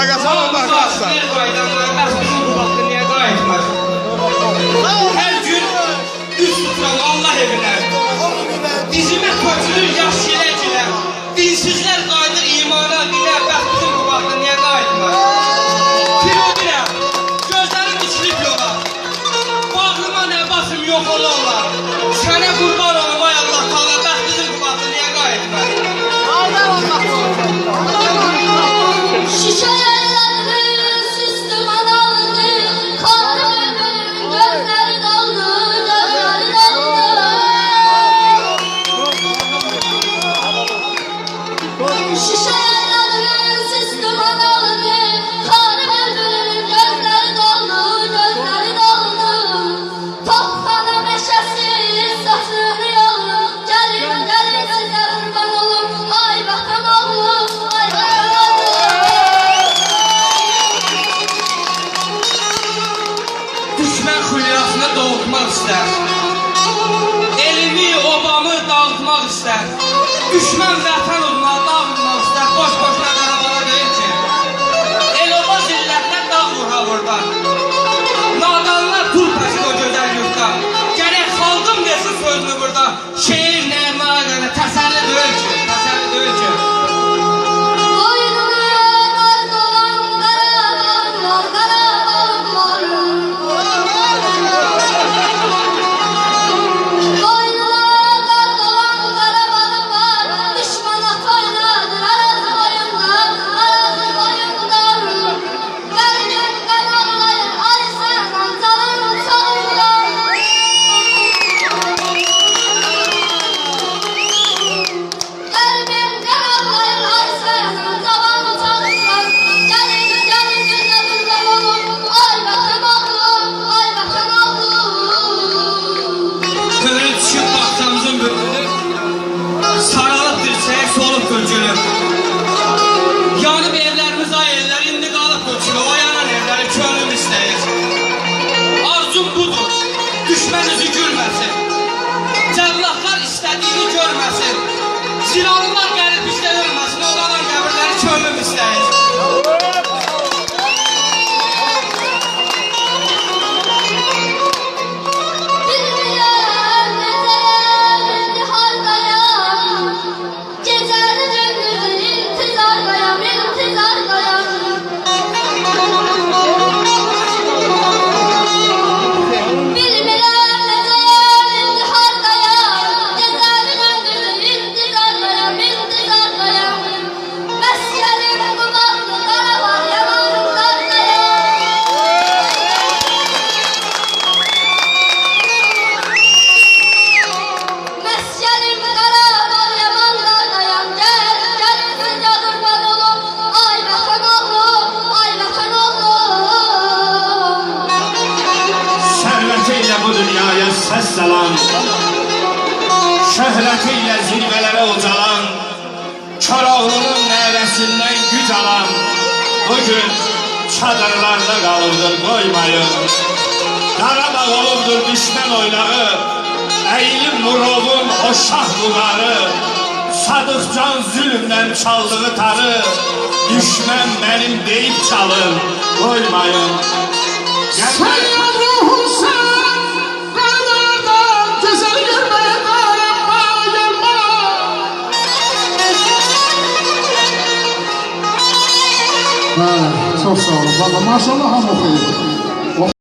Ağasına baxarsan. Niyə qayıdanlar? Bəs bizim bu vaxtda niyə qayıtmır? Hər gün üst tutan Allah evinə. Dizimə tökülür yaş şirəkilər. Dinsizlər qayıdır imana, dinə. Bəs bizim bu vaxtda niyə qayıtmır? Filodirəm, gözlərim içilib yola. Bağrıma nə basım yox olarlar. Sənə qurban olum ay Allah tala. Bəs bizim bu vaxtda niyə qayıtmır? Şişelerimiz sistem aldı, kalbimin gözleri doldu, gözleri doldu. Şişelerimiz sistem aldı, kalbimin gözleri doldu, gözleri doldu. Tophana meşesi saçını yollu, gelin gelin size kurban olun, ay bakan oğlum, ay bakan oğlum. Düşmən xülyasını doğutmaq istər. Elimi, obamı dağıtmaq istər. Düşmən vətən uğruna dağıtmaq istər. Boş-boşuna Qarabağa deyil ki. El-oba zillətlər dağ vurha burada. Nadanlar tur pəşik o gözəl yurtda. Gərək xalqım desin sözünü burada. Şeir nəğmə qədər təsəlli deyil ki. Təsəlli deyil ki. Saralıb dirçəyə solub gölgülür. Yanıb evlərimiz ay evlər, indi qalıb göçülür. O yanan evləri könlüm istəyir. Arzum budur, düşmən üzü gülməsin. Cəllatlar istədiyini görməsin. Zilalılar gəlib bizdə ölməsin. O qalan qəbirləri könlüm istəyir. Bu dünyaya səs salan, şöhrətiyle zirvələrə ucalan, Koroğlunun nəvəsindən güc alan, bugün çadırlarda qalıbdır qoymayın. Qarabağ olubdur düşmən oynağı, əyilib Murovun o şah buğarı, Sadıqcan zülmdən çaldığı tarı, düşmən mənim deyib çalın, qoymayın. Sen ruhunsan, güzel görmeye dayanma, yanma. Çok sağ olun. Valla maşallah hamı okuyun.